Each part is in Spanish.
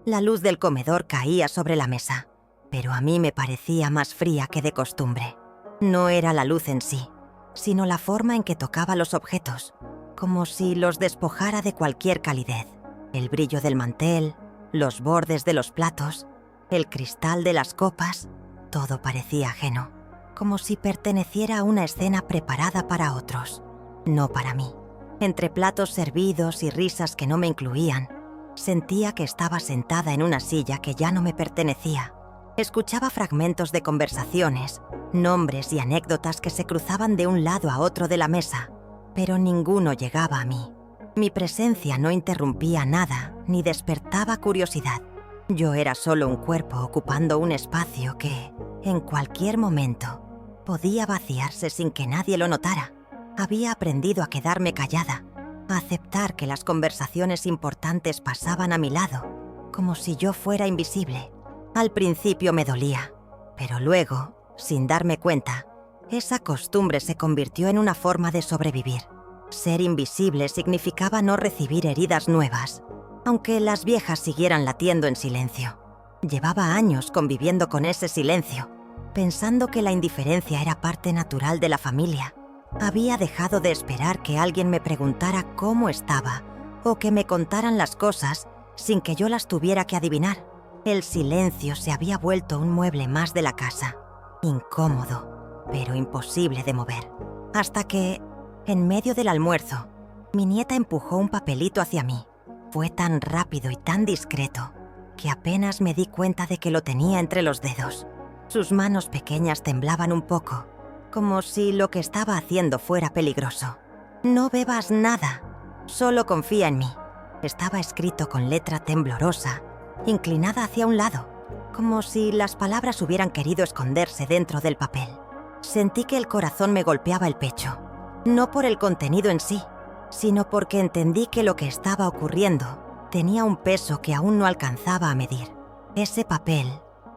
La luz del comedor caía sobre la mesa, pero a mí me parecía más fría que de costumbre. No era la luz en sí, sino la forma en que tocaba los objetos, como si los despojara de cualquier calidez. El brillo del mantel, los bordes de los platos, el cristal de las copas, todo parecía ajeno, como si perteneciera a una escena preparada para otros, no para mí. Entre platos servidos y risas que no me incluían, sentía que estaba sentada en una silla que ya no me pertenecía. Escuchaba fragmentos de conversaciones, nombres y anécdotas que se cruzaban de un lado a otro de la mesa, pero ninguno llegaba a mí. Mi presencia no interrumpía nada ni despertaba curiosidad. Yo era solo un cuerpo ocupando un espacio que, en cualquier momento, podía vaciarse sin que nadie lo notara. Había aprendido a quedarme callada, a aceptar que las conversaciones importantes pasaban a mi lado, como si yo fuera invisible. Al principio me dolía, pero luego, sin darme cuenta, esa costumbre se convirtió en una forma de sobrevivir. Ser invisible significaba no recibir heridas nuevas, aunque las viejas siguieran latiendo en silencio. Llevaba años conviviendo con ese silencio, pensando que la indiferencia era parte natural de la familia. Había dejado de esperar que alguien me preguntara cómo estaba o que me contaran las cosas sin que yo las tuviera que adivinar. El silencio se había vuelto un mueble más de la casa, incómodo, pero imposible de mover. Hasta que, en medio del almuerzo, mi nieta empujó un papelito hacia mí. Fue tan rápido y tan discreto que apenas me di cuenta de que lo tenía entre los dedos. Sus manos pequeñas temblaban un poco, como si lo que estaba haciendo fuera peligroso. «No bebas nada, solo confía en mí». Estaba escrito con letra temblorosa, inclinada hacia un lado, como si las palabras hubieran querido esconderse dentro del papel. Sentí que el corazón me golpeaba el pecho, no por el contenido en sí, sino porque entendí que lo que estaba ocurriendo tenía un peso que aún no alcanzaba a medir. Ese papel,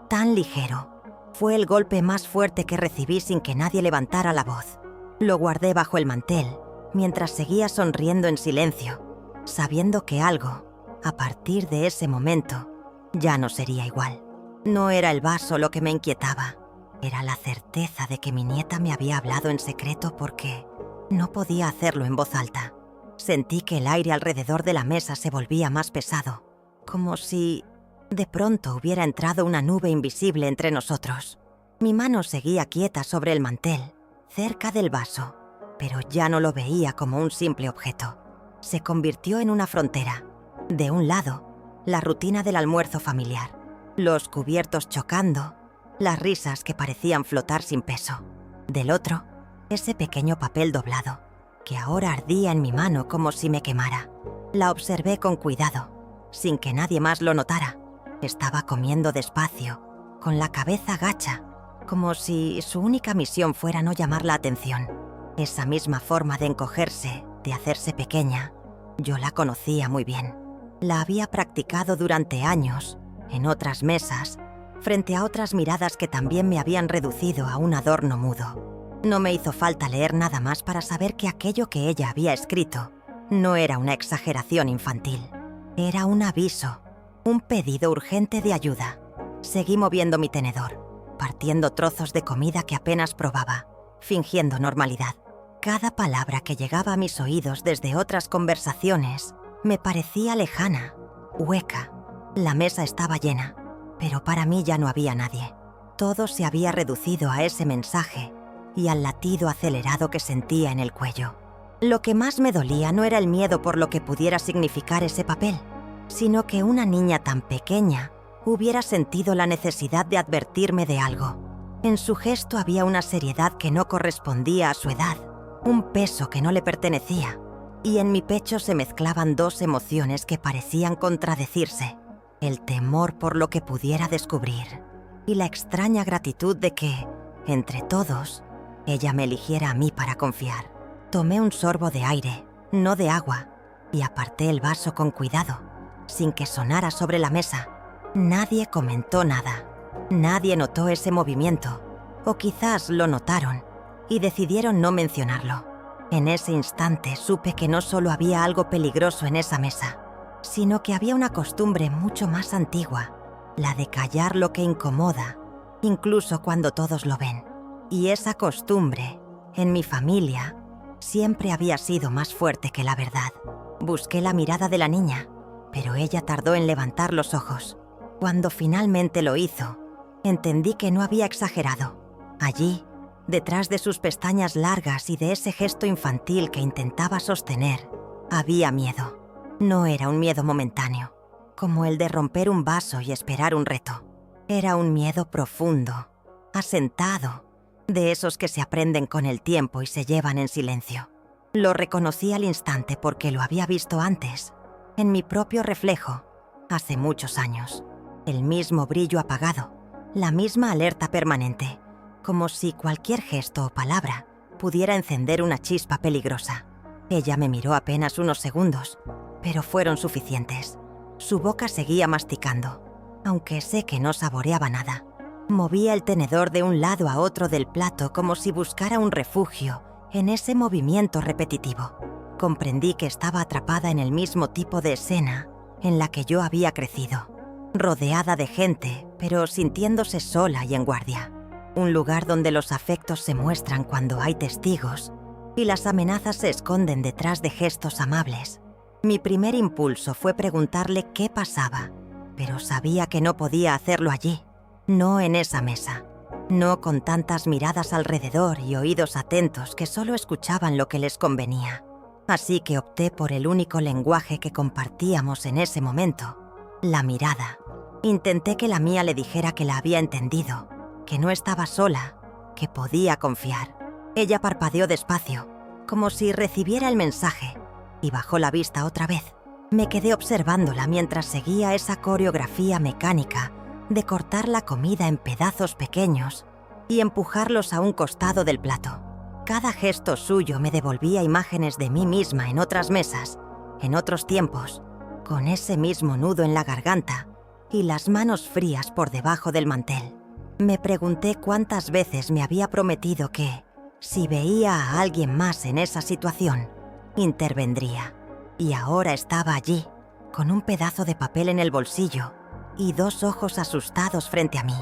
tan ligero, fue el golpe más fuerte que recibí sin que nadie levantara la voz. Lo guardé bajo el mantel, mientras seguía sonriendo en silencio, sabiendo que algo, a partir de ese momento, ya no sería igual. No era el vaso lo que me inquietaba, era la certeza de que mi nieta me había hablado en secreto porque no podía hacerlo en voz alta. Sentí que el aire alrededor de la mesa se volvía más pesado, como si de pronto hubiera entrado una nube invisible entre nosotros. Mi mano seguía quieta sobre el mantel, cerca del vaso, pero ya no lo veía como un simple objeto. Se convirtió en una frontera. De un lado, la rutina del almuerzo familiar, los cubiertos chocando, las risas que parecían flotar sin peso. Del otro, ese pequeño papel doblado, que ahora ardía en mi mano como si me quemara. La observé con cuidado, sin que nadie más lo notara. Estaba comiendo despacio, con la cabeza gacha, como si su única misión fuera no llamar la atención. Esa misma forma de encogerse, de hacerse pequeña, yo la conocía muy bien. La había practicado durante años, en otras mesas, frente a otras miradas que también me habían reducido a un adorno mudo. No me hizo falta leer nada más para saber que aquello que ella había escrito no era una exageración infantil. Era un aviso, un pedido urgente de ayuda. Seguí moviendo mi tenedor, partiendo trozos de comida que apenas probaba, fingiendo normalidad. Cada palabra que llegaba a mis oídos desde otras conversaciones me parecía lejana, hueca. La mesa estaba llena, pero para mí ya no había nadie. Todo se había reducido a ese mensaje y al latido acelerado que sentía en el cuello. Lo que más me dolía no era el miedo por lo que pudiera significar ese papel, sino que una niña tan pequeña hubiera sentido la necesidad de advertirme de algo. En su gesto había una seriedad que no correspondía a su edad, un peso que no le pertenecía, y en mi pecho se mezclaban dos emociones que parecían contradecirse: el temor por lo que pudiera descubrir y la extraña gratitud de que, entre todos, ella me eligiera a mí para confiar. Tomé un sorbo de aire, no de agua, y aparté el vaso con cuidado, sin que sonara sobre la mesa. Nadie comentó nada. Nadie notó ese movimiento, o quizás lo notaron y decidieron no mencionarlo. En ese instante supe que no solo había algo peligroso en esa mesa, sino que había una costumbre mucho más antigua, la de callar lo que incomoda, incluso cuando todos lo ven. Y esa costumbre, en mi familia, siempre había sido más fuerte que la verdad. Busqué la mirada de la niña, pero ella tardó en levantar los ojos. Cuando finalmente lo hizo, entendí que no había exagerado. Allí, detrás de sus pestañas largas y de ese gesto infantil que intentaba sostener, había miedo. No era un miedo momentáneo, como el de romper un vaso y esperar un reto. Era un miedo profundo, asentado, de esos que se aprenden con el tiempo y se llevan en silencio. Lo reconocí al instante porque lo había visto antes, en mi propio reflejo, hace muchos años. El mismo brillo apagado, la misma alerta permanente, como si cualquier gesto o palabra pudiera encender una chispa peligrosa. Ella me miró apenas unos segundos, pero fueron suficientes. Su boca seguía masticando, aunque sé que no saboreaba nada. Movía el tenedor de un lado a otro del plato como si buscara un refugio en ese movimiento repetitivo. Comprendí que estaba atrapada en el mismo tipo de escena en la que yo había crecido, rodeada de gente, pero sintiéndose sola y en guardia. Un lugar donde los afectos se muestran cuando hay testigos y las amenazas se esconden detrás de gestos amables. Mi primer impulso fue preguntarle qué pasaba, pero sabía que no podía hacerlo allí, no en esa mesa, no con tantas miradas alrededor y oídos atentos que solo escuchaban lo que les convenía. Así que opté por el único lenguaje que compartíamos en ese momento, la mirada. Intenté que la mía le dijera que la había entendido, que no estaba sola, que podía confiar. Ella parpadeó despacio, como si recibiera el mensaje, y bajó la vista otra vez. Me quedé observándola mientras seguía esa coreografía mecánica de cortar la comida en pedazos pequeños y empujarlos a un costado del plato. Cada gesto suyo me devolvía imágenes de mí misma en otras mesas, en otros tiempos, con ese mismo nudo en la garganta y las manos frías por debajo del mantel. Me pregunté cuántas veces me había prometido que, si veía a alguien más en esa situación, intervendría. Y ahora estaba allí, con un pedazo de papel en el bolsillo y dos ojos asustados frente a mí,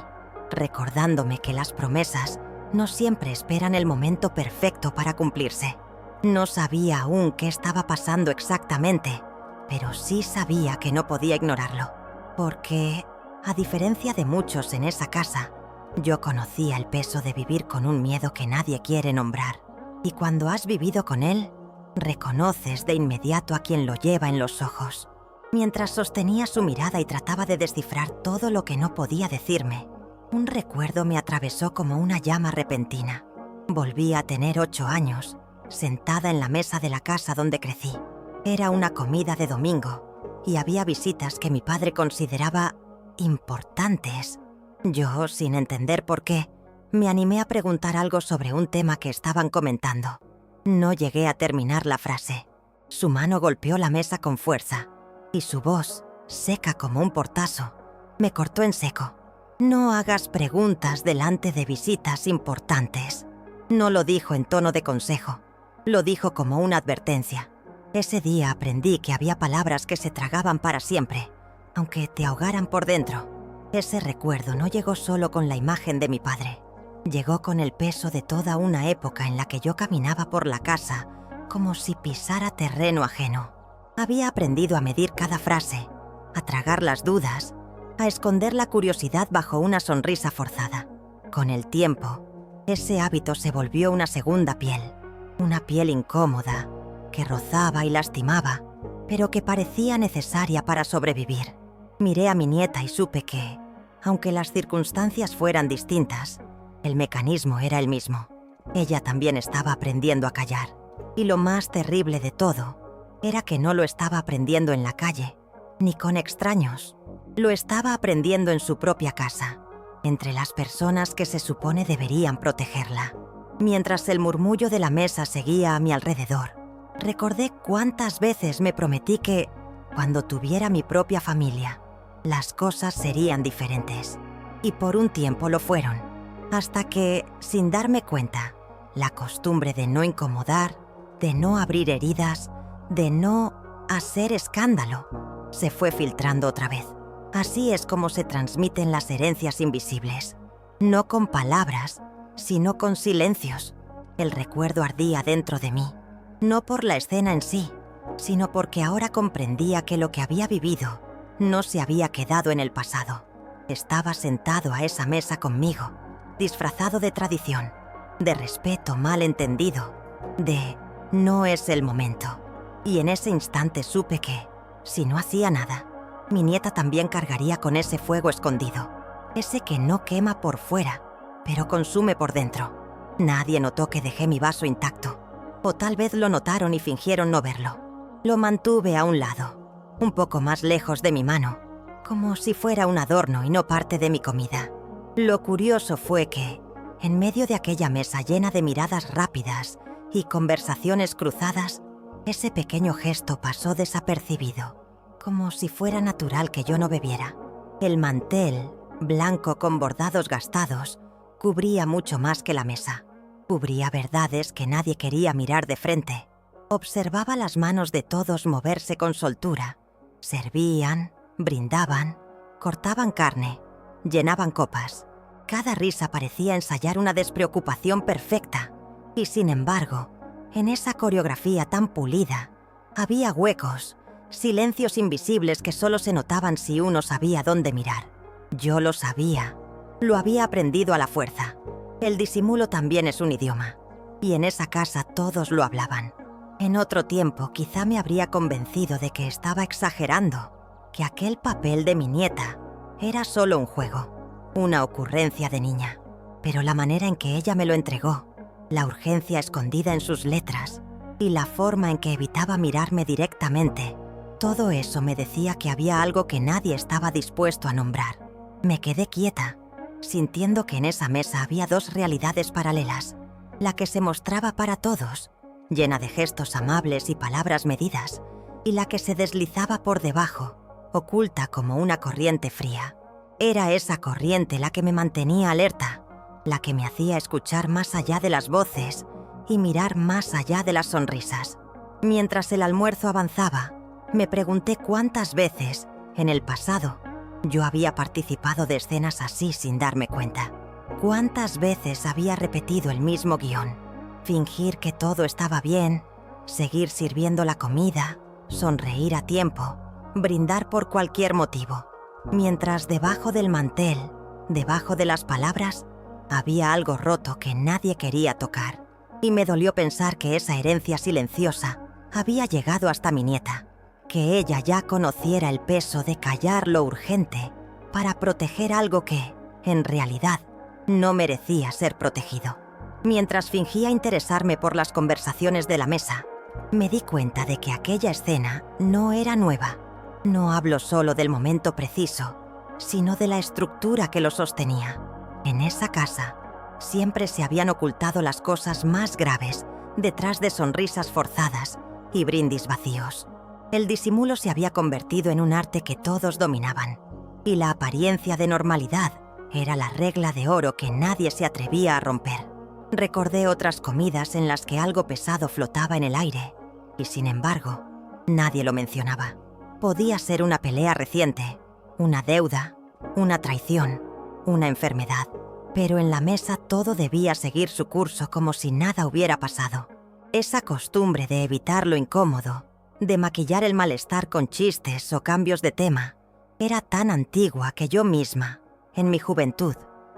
recordándome que las promesas no siempre esperan el momento perfecto para cumplirse. No sabía aún qué estaba pasando exactamente, pero sí sabía que no podía ignorarlo, porque, a diferencia de muchos en esa casa, yo conocía el peso de vivir con un miedo que nadie quiere nombrar. Y cuando has vivido con él, reconoces de inmediato a quien lo lleva en los ojos. Mientras sostenía su mirada y trataba de descifrar todo lo que no podía decirme, un recuerdo me atravesó como una llama repentina. Volví a tener 8 años, sentada en la mesa de la casa donde crecí. Era una comida de domingo y había visitas que mi padre consideraba importantes. Yo, sin entender por qué, me animé a preguntar algo sobre un tema que estaban comentando. No llegué a terminar la frase. Su mano golpeó la mesa con fuerza y su voz, seca como un portazo, me cortó en seco. No hagas preguntas delante de visitas importantes. No lo dijo en tono de consejo, lo dijo como una advertencia. Ese día aprendí que había palabras que se tragaban para siempre, aunque te ahogaran por dentro. Ese recuerdo no llegó solo con la imagen de mi padre. Llegó con el peso de toda una época en la que yo caminaba por la casa como si pisara terreno ajeno. Había aprendido a medir cada frase, a tragar las dudas, a esconder la curiosidad bajo una sonrisa forzada. Con el tiempo, ese hábito se volvió una segunda piel, una piel incómoda, que rozaba y lastimaba, pero que parecía necesaria para sobrevivir. Miré a mi nieta y supe que, aunque las circunstancias fueran distintas, el mecanismo era el mismo. Ella también estaba aprendiendo a callar. Y lo más terrible de todo era que no lo estaba aprendiendo en la calle, ni con extraños. Lo estaba aprendiendo en su propia casa, entre las personas que se supone deberían protegerla. Mientras el murmullo de la mesa seguía a mi alrededor, recordé cuántas veces me prometí que, cuando tuviera mi propia familia, las cosas serían diferentes. Y por un tiempo lo fueron, hasta que, sin darme cuenta, la costumbre de no incomodar, de no abrir heridas, de no hacer escándalo, se fue filtrando otra vez. Así es como se transmiten las herencias invisibles. No con palabras, sino con silencios. El recuerdo ardía dentro de mí, no por la escena en sí, sino porque ahora comprendía que lo que había vivido no se había quedado en el pasado. Estaba sentado a esa mesa conmigo, disfrazado de tradición, de respeto mal entendido, de no es el momento. Y en ese instante supe que, si no hacía nada, mi nieta también cargaría con ese fuego escondido, ese que no quema por fuera, pero consume por dentro. Nadie notó que dejé mi vaso intacto, o tal vez lo notaron y fingieron no verlo. Lo mantuve a un lado, un poco más lejos de mi mano, como si fuera un adorno y no parte de mi comida. Lo curioso fue que, en medio de aquella mesa llena de miradas rápidas y conversaciones cruzadas, ese pequeño gesto pasó desapercibido, como si fuera natural que yo no bebiera. El mantel, blanco con bordados gastados, cubría mucho más que la mesa. Cubría verdades que nadie quería mirar de frente. Observaba las manos de todos moverse con soltura. Servían, brindaban, cortaban carne, llenaban copas. Cada risa parecía ensayar una despreocupación perfecta. Y sin embargo, en esa coreografía tan pulida, había huecos, silencios invisibles que solo se notaban si uno sabía dónde mirar. Yo lo sabía. Lo había aprendido a la fuerza. El disimulo también es un idioma. Y en esa casa todos lo hablaban. En otro tiempo quizá me habría convencido de que estaba exagerando, que aquel papel de mi nieta era solo un juego, una ocurrencia de niña. Pero la manera en que ella me lo entregó, la urgencia escondida en sus letras y la forma en que evitaba mirarme directamente, todo eso me decía que había algo que nadie estaba dispuesto a nombrar. Me quedé quieta, sintiendo que en esa mesa había dos realidades paralelas, la que se mostraba para todos, llena de gestos amables y palabras medidas, y la que se deslizaba por debajo, oculta como una corriente fría. Era esa corriente la que me mantenía alerta, la que me hacía escuchar más allá de las voces y mirar más allá de las sonrisas. Mientras el almuerzo avanzaba, me pregunté cuántas veces, en el pasado, yo había participado de escenas así sin darme cuenta. Cuántas veces había repetido el mismo guión. Fingir que todo estaba bien, seguir sirviendo la comida, sonreír a tiempo, brindar por cualquier motivo. Mientras debajo del mantel, debajo de las palabras, había algo roto que nadie quería tocar. Y me dolió pensar que esa herencia silenciosa había llegado hasta mi nieta, que ella ya conociera el peso de callar lo urgente para proteger algo que, en realidad, no merecía ser protegido. Mientras fingía interesarme por las conversaciones de la mesa, me di cuenta de que aquella escena no era nueva. No hablo solo del momento preciso, sino de la estructura que lo sostenía. En esa casa, siempre se habían ocultado las cosas más graves detrás de sonrisas forzadas y brindis vacíos. El disimulo se había convertido en un arte que todos dominaban, y la apariencia de normalidad era la regla de oro que nadie se atrevía a romper. Recordé otras comidas en las que algo pesado flotaba en el aire, y sin embargo, nadie lo mencionaba. Podía ser una pelea reciente, una deuda, una traición, una enfermedad, pero en la mesa todo debía seguir su curso como si nada hubiera pasado. Esa costumbre de evitar lo incómodo, de maquillar el malestar con chistes o cambios de tema, era tan antigua que yo misma, en mi juventud,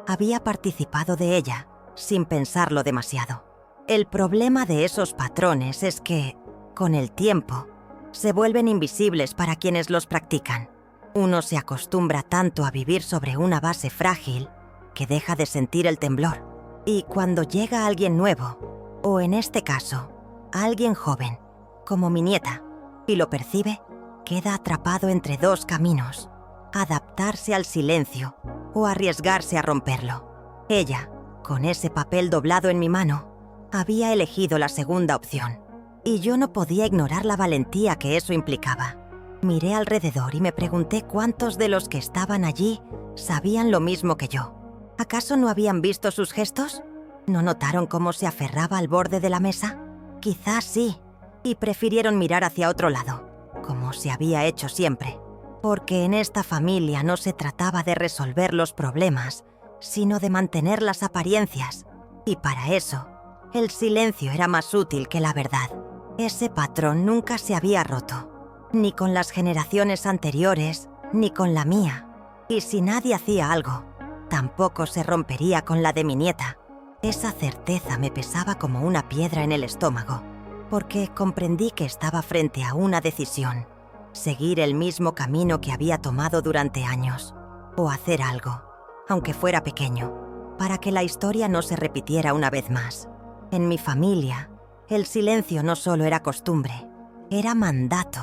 había participado de ella sin pensarlo demasiado. El problema de esos patrones es que, con el tiempo, se vuelven invisibles para quienes los practican. Uno se acostumbra tanto a vivir sobre una base frágil que deja de sentir el temblor. Y cuando llega alguien nuevo, o en este caso, alguien joven, como mi nieta, y lo percibe, queda atrapado entre dos caminos: adaptarse al silencio o arriesgarse a romperlo. Ella, con ese papel doblado en mi mano, había elegido la segunda opción, y yo no podía ignorar la valentía que eso implicaba. Miré alrededor y me pregunté cuántos de los que estaban allí sabían lo mismo que yo. ¿Acaso no habían visto sus gestos? ¿No notaron cómo se aferraba al borde de la mesa? Quizás sí, y prefirieron mirar hacia otro lado. como se había hecho siempre, porque en esta familia no se trataba de resolver los problemas, sino de mantener las apariencias, y para eso, el silencio era más útil que la verdad. Ese patrón nunca se había roto, ni con las generaciones anteriores, ni con la mía, y si nadie hacía algo, tampoco se rompería con la de mi nieta. Esa certeza me pesaba como una piedra en el estómago, porque comprendí que estaba frente a una decisión: seguir el mismo camino que había tomado durante años, o hacer algo, aunque fuera pequeño, para que la historia no se repitiera una vez más. En mi familia, el silencio no solo era costumbre, era mandato.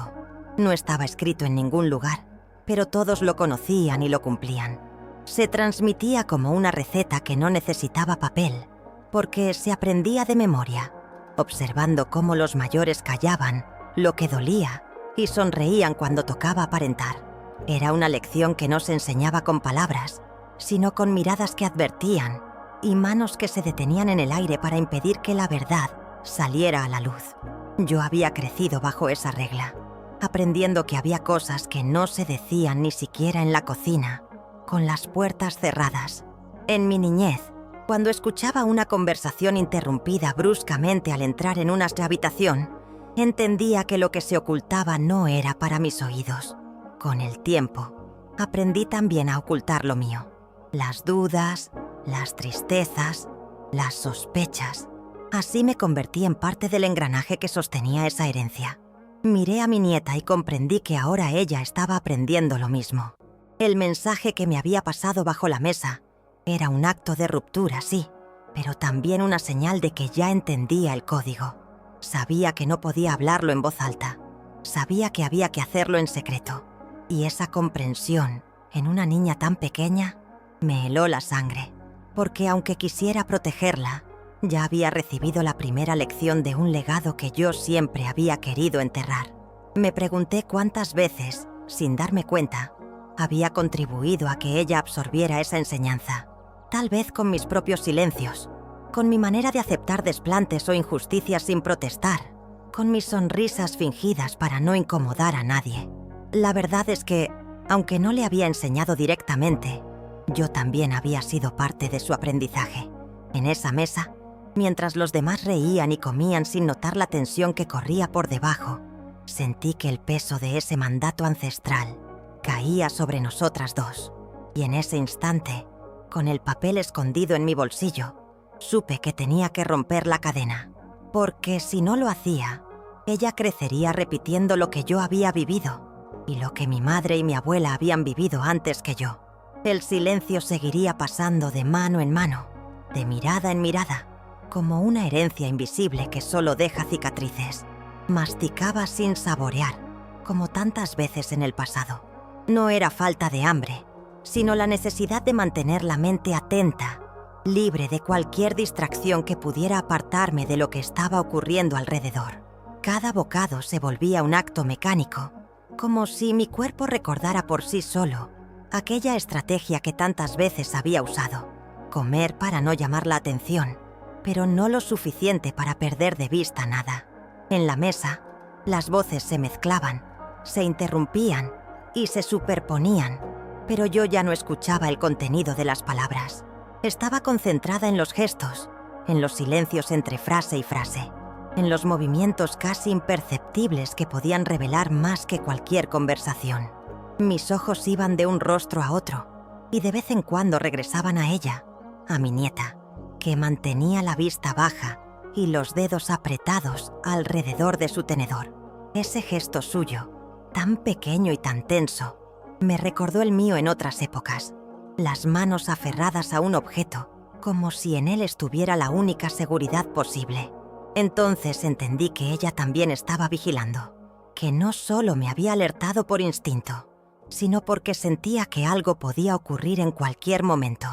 No estaba escrito en ningún lugar, pero todos lo conocían y lo cumplían. Se transmitía como una receta que no necesitaba papel, porque se aprendía de memoria, observando cómo los mayores callaban lo que dolía y sonreían cuando tocaba aparentar. Era una lección que no se enseñaba con palabras, sino con miradas que advertían y manos que se detenían en el aire para impedir que la verdad saliera a la luz. Yo había crecido bajo esa regla, aprendiendo que había cosas que no se decían ni siquiera en la cocina, con las puertas cerradas. En mi niñez, cuando escuchaba una conversación interrumpida bruscamente al entrar en una habitación, entendía que lo que se ocultaba no era para mis oídos. Con el tiempo, aprendí también a ocultar lo mío: las dudas, las tristezas, las sospechas. Así me convertí en parte del engranaje que sostenía esa herencia. Miré a mi nieta y comprendí que ahora ella estaba aprendiendo lo mismo. El mensaje que me había pasado bajo la mesa era un acto de ruptura, sí, pero también una señal de que ya entendía el código. Sabía que no podía hablarlo en voz alta. Sabía que había que hacerlo en secreto. Y esa comprensión, en una niña tan pequeña, me heló la sangre, porque aunque quisiera protegerla, ya había recibido la primera lección de un legado que yo siempre había querido enterrar. Me pregunté cuántas veces, sin darme cuenta, había contribuido a que ella absorbiera esa enseñanza. Tal vez con mis propios silencios, con mi manera de aceptar desplantes o injusticias sin protestar, con mis sonrisas fingidas para no incomodar a nadie. La verdad es que, aunque no le había enseñado directamente, yo también había sido parte de su aprendizaje. En esa mesa, mientras los demás reían y comían sin notar la tensión que corría por debajo, sentí que el peso de ese mandato ancestral caía sobre nosotras dos. Y en ese instante, con el papel escondido en mi bolsillo, supe que tenía que romper la cadena, porque si no lo hacía, ella crecería repitiendo lo que yo había vivido y lo que mi madre y mi abuela habían vivido antes que yo. El silencio seguiría pasando de mano en mano, de mirada en mirada, como una herencia invisible que solo deja cicatrices. Masticaba sin saborear, como tantas veces en el pasado. No era falta de hambre, sino la necesidad de mantener la mente atenta, libre de cualquier distracción que pudiera apartarme de lo que estaba ocurriendo alrededor. Cada bocado se volvía un acto mecánico, como si mi cuerpo recordara por sí solo aquella estrategia que tantas veces había usado: comer para no llamar la atención, pero no lo suficiente para perder de vista nada. En la mesa, las voces se mezclaban, se interrumpían y se superponían, pero yo ya no escuchaba el contenido de las palabras. Estaba concentrada en los gestos, en los silencios entre frase y frase, en los movimientos casi imperceptibles que podían revelar más que cualquier conversación. Mis ojos iban de un rostro a otro y de vez en cuando regresaban a ella, a mi nieta, que mantenía la vista baja y los dedos apretados alrededor de su tenedor. Ese gesto suyo, tan pequeño y tan tenso, me recordó el mío en otras épocas. Las manos aferradas a un objeto, como si en él estuviera la única seguridad posible. Entonces entendí que ella también estaba vigilando, que no solo me había alertado por instinto, sino porque sentía que algo podía ocurrir en cualquier momento.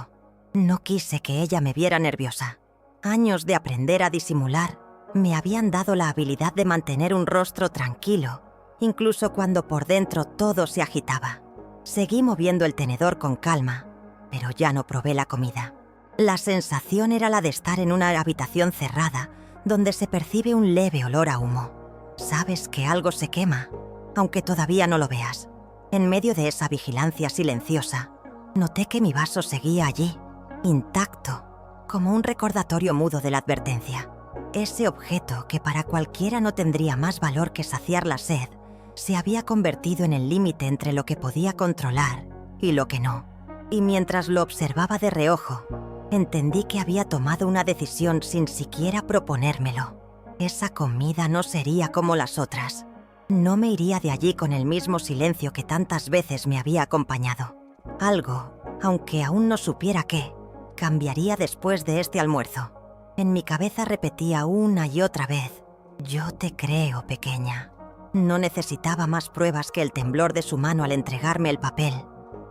No quise que ella me viera nerviosa. Años de aprender a disimular me habían dado la habilidad de mantener un rostro tranquilo, incluso cuando por dentro todo se agitaba. Seguí moviendo el tenedor con calma, pero ya no probé la comida. La sensación era la de estar en una habitación cerrada, donde se percibe un leve olor a humo. Sabes que algo se quema, aunque todavía no lo veas. En medio de esa vigilancia silenciosa, noté que mi vaso seguía allí, intacto, como un recordatorio mudo de la advertencia. Ese objeto que para cualquiera no tendría más valor que saciar la sed, se había convertido en el límite entre lo que podía controlar y lo que no. Y mientras lo observaba de reojo, entendí que había tomado una decisión sin siquiera proponérmelo. Esa comida no sería como las otras. No me iría de allí con el mismo silencio que tantas veces me había acompañado. Algo, aunque aún no supiera qué, cambiaría después de este almuerzo. En mi cabeza repetía una y otra vez: yo te creo, pequeña. No necesitaba más pruebas que el temblor de su mano al entregarme el papel,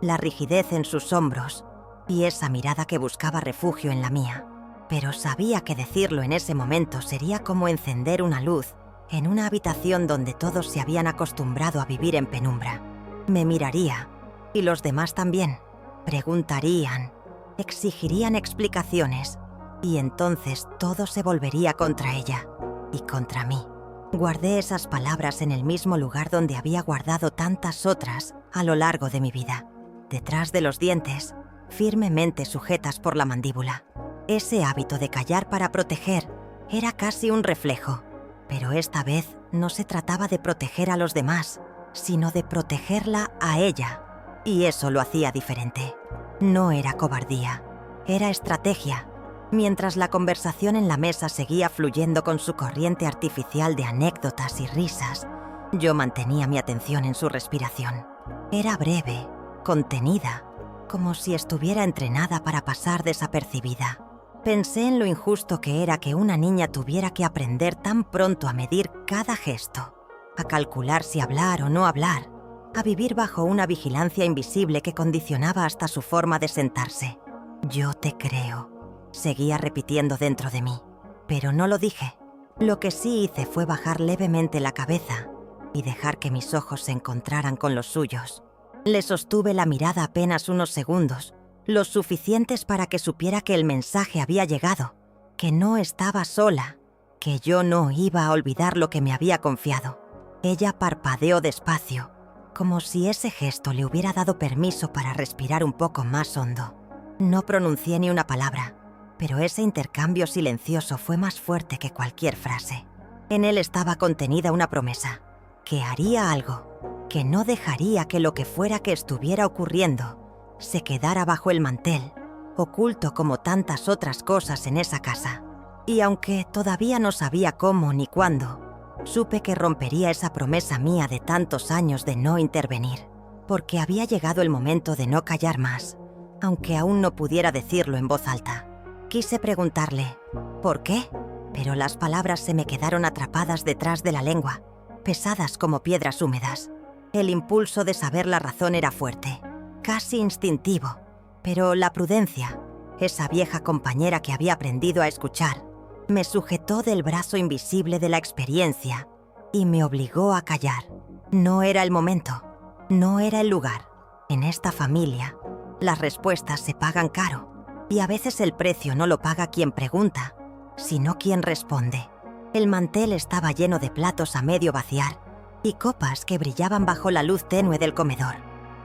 la rigidez en sus hombros y esa mirada que buscaba refugio en la mía. Pero sabía que decirlo en ese momento sería como encender una luz en una habitación donde todos se habían acostumbrado a vivir en penumbra. Me miraría, y los demás también. Preguntarían, exigirían explicaciones, y entonces todo se volvería contra ella y contra mí. Guardé esas palabras en el mismo lugar donde había guardado tantas otras a lo largo de mi vida, detrás de los dientes, firmemente sujetas por la mandíbula. Ese hábito de callar para proteger era casi un reflejo, pero esta vez no se trataba de proteger a los demás, sino de protegerla a ella, y eso lo hacía diferente. No era cobardía, era estrategia. Mientras la conversación en la mesa seguía fluyendo con su corriente artificial de anécdotas y risas, yo mantenía mi atención en su respiración. Era breve, contenida, como si estuviera entrenada para pasar desapercibida. Pensé en lo injusto que era que una niña tuviera que aprender tan pronto a medir cada gesto, a calcular si hablar o no hablar, a vivir bajo una vigilancia invisible que condicionaba hasta su forma de sentarse. Yo te creo, seguía repitiendo dentro de mí, pero no lo dije. Lo que sí hice fue bajar levemente la cabeza y dejar que mis ojos se encontraran con los suyos. Le sostuve la mirada apenas unos segundos, los suficientes para que supiera que el mensaje había llegado, que no estaba sola, que yo no iba a olvidar lo que me había confiado. Ella parpadeó despacio, como si ese gesto le hubiera dado permiso para respirar un poco más hondo. No pronuncié ni una palabra, pero ese intercambio silencioso fue más fuerte que cualquier frase. En él estaba contenida una promesa, que haría algo, que no dejaría que lo que fuera que estuviera ocurriendo se quedara bajo el mantel, oculto como tantas otras cosas en esa casa. Y aunque todavía no sabía cómo ni cuándo, supe que rompería esa promesa mía de tantos años de no intervenir, porque había llegado el momento de no callar más, aunque aún no pudiera decirlo en voz alta. Quise preguntarle, ¿por qué? Pero las palabras se me quedaron atrapadas detrás de la lengua, pesadas como piedras húmedas. El impulso de saber la razón era fuerte, casi instintivo, pero la prudencia, esa vieja compañera que había aprendido a escuchar, me sujetó del brazo invisible de la experiencia y me obligó a callar. No era el momento, no era el lugar. En esta familia, las respuestas se pagan caro, y a veces el precio no lo paga quien pregunta, sino quien responde. El mantel estaba lleno de platos a medio vaciar y copas que brillaban bajo la luz tenue del comedor.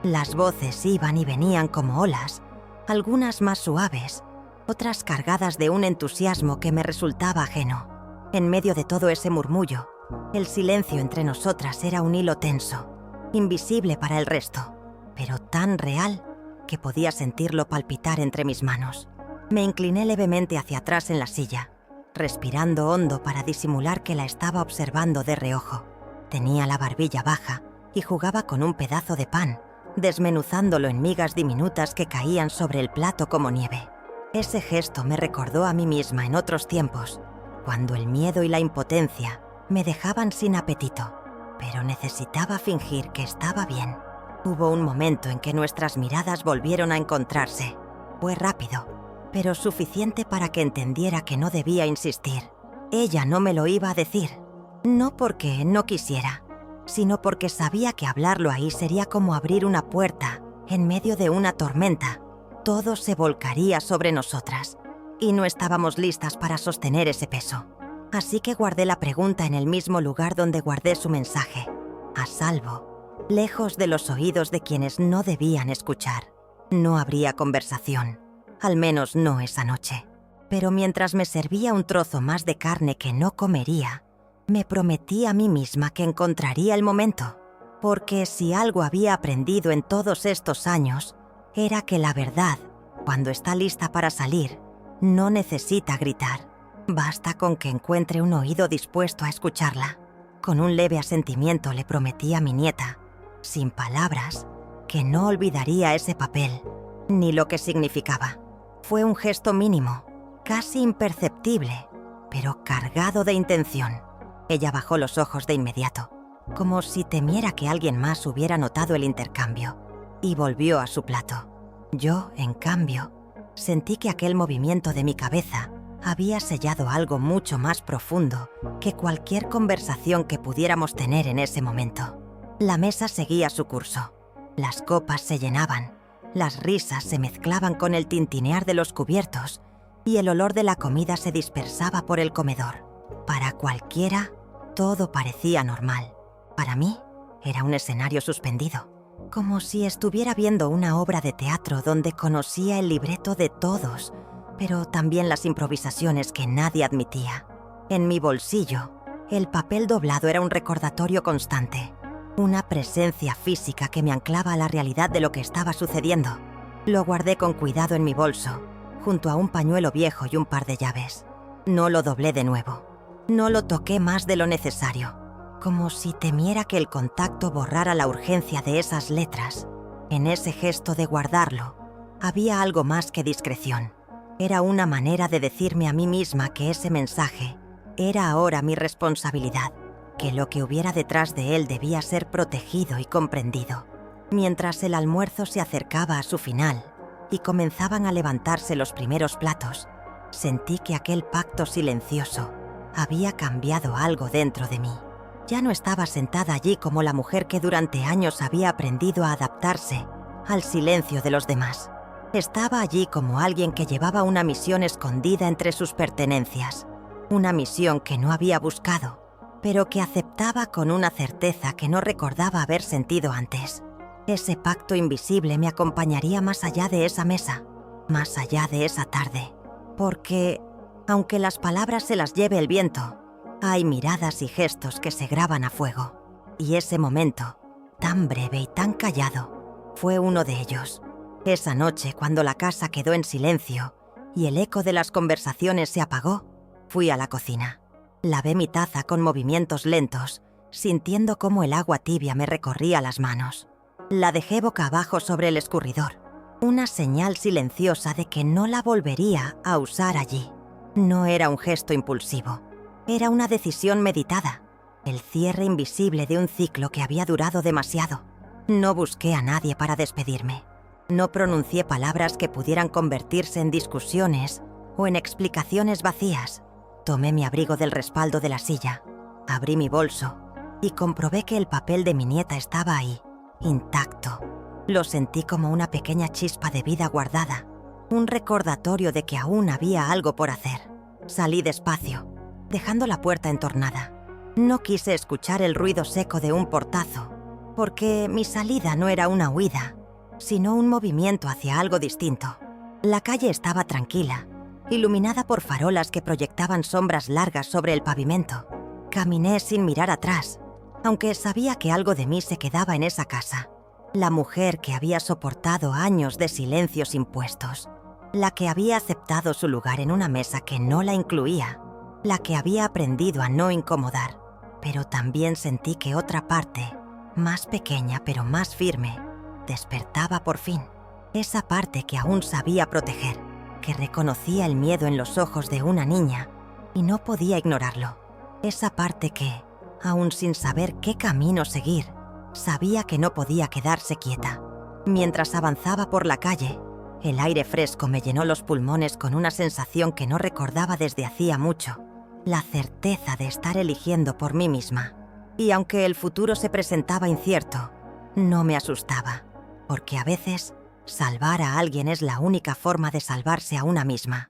Las voces iban y venían como olas, algunas más suaves, otras cargadas de un entusiasmo que me resultaba ajeno. En medio de todo ese murmullo, el silencio entre nosotras era un hilo tenso, invisible para el resto, pero tan real que podía sentirlo palpitar entre mis manos. Me incliné levemente hacia atrás en la silla, respirando hondo para disimular que la estaba observando de reojo. Tenía la barbilla baja y jugaba con un pedazo de pan, desmenuzándolo en migas diminutas que caían sobre el plato como nieve. Ese gesto me recordó a mí misma en otros tiempos, cuando el miedo y la impotencia me dejaban sin apetito, pero necesitaba fingir que estaba bien. Hubo un momento en que nuestras miradas volvieron a encontrarse. Fue rápido, pero suficiente para que entendiera que no debía insistir. Ella no me lo iba a decir, no porque no quisiera, sino porque sabía que hablarlo ahí sería como abrir una puerta en medio de una tormenta. Todo se volcaría sobre nosotras, y no estábamos listas para sostener ese peso. Así que guardé la pregunta en el mismo lugar donde guardé su mensaje. a salvo, lejos de los oídos de quienes no debían escuchar. No habría conversación, al menos no esa noche. Pero mientras me servía un trozo más de carne que no comería, me prometí a mí misma que encontraría el momento, porque si algo había aprendido en todos estos años, era que la verdad, cuando está lista para salir, no necesita gritar. Basta con que encuentre un oído dispuesto a escucharla. Con un leve asentimiento le prometí a mi nieta, sin palabras, que no olvidaría ese papel, ni lo que significaba. Fue un gesto mínimo, casi imperceptible, pero cargado de intención. Ella bajó los ojos de inmediato, como si temiera que alguien más hubiera notado el intercambio, y volvió a su plato. Yo, en cambio, sentí que aquel movimiento de mi cabeza había sellado algo mucho más profundo que cualquier conversación que pudiéramos tener en ese momento. La mesa seguía su curso. Las copas se llenaban, las risas se mezclaban con el tintinear de los cubiertos y el olor de la comida se dispersaba por el comedor. Para cualquiera, todo parecía normal. Para mí, era un escenario suspendido, como si estuviera viendo una obra de teatro donde conocía el libreto de todos, pero también las improvisaciones que nadie admitía. En mi bolsillo, el papel doblado era un recordatorio constante, una presencia física que me anclaba a la realidad de lo que estaba sucediendo. Lo guardé con cuidado en mi bolso, junto a un pañuelo viejo y un par de llaves. No lo doblé de nuevo. No lo toqué más de lo necesario, como si temiera que el contacto borrara la urgencia de esas letras. En ese gesto de guardarlo, había algo más que discreción. Era una manera de decirme a mí misma que ese mensaje era ahora mi responsabilidad, que lo que hubiera detrás de él debía ser protegido y comprendido. Mientras el almuerzo se acercaba a su final y comenzaban a levantarse los primeros platos, sentí que aquel pacto silencioso había cambiado algo dentro de mí. Ya no estaba sentada allí como la mujer que durante años había aprendido a adaptarse al silencio de los demás. Estaba allí como alguien que llevaba una misión escondida entre sus pertenencias, una misión que no había buscado, pero que aceptaba con una certeza que no recordaba haber sentido antes. Ese pacto invisible me acompañaría más allá de esa mesa, más allá de esa tarde, porque, aunque las palabras se las lleve el viento, hay miradas y gestos que se graban a fuego, y ese momento, tan breve y tan callado, fue uno de ellos. Esa noche, cuando la casa quedó en silencio y el eco de las conversaciones se apagó, fui a la cocina. Lavé mi taza con movimientos lentos, sintiendo cómo el agua tibia me recorría las manos. La dejé boca abajo sobre el escurridor, una señal silenciosa de que no la volvería a usar allí. No era un gesto impulsivo, era una decisión meditada, el cierre invisible de un ciclo que había durado demasiado. No busqué a nadie para despedirme. No pronuncié palabras que pudieran convertirse en discusiones o en explicaciones vacías. Tomé mi abrigo del respaldo de la silla, abrí mi bolso y comprobé que el papel de mi nieta estaba ahí, intacto. Lo sentí como una pequeña chispa de vida guardada, un recordatorio de que aún había algo por hacer. Salí despacio, dejando la puerta entornada. No quise escuchar el ruido seco de un portazo, porque mi salida no era una huida, sino un movimiento hacia algo distinto. La calle estaba tranquila, iluminada por farolas que proyectaban sombras largas sobre el pavimento. Caminé sin mirar atrás, aunque sabía que algo de mí se quedaba en esa casa. La mujer que había soportado años de silencios impuestos, la que había aceptado su lugar en una mesa que no la incluía, la que había aprendido a no incomodar. Pero también sentí que otra parte, más pequeña pero más firme, despertaba por fin. Esa parte que aún sabía proteger, que reconocía el miedo en los ojos de una niña y no podía ignorarlo. Esa parte que, aún sin saber qué camino seguir, sabía que no podía quedarse quieta. Mientras avanzaba por la calle, el aire fresco me llenó los pulmones con una sensación que no recordaba desde hacía mucho, la certeza de estar eligiendo por mí misma. Y aunque el futuro se presentaba incierto, no me asustaba, porque a veces salvar a alguien es la única forma de salvarse a una misma.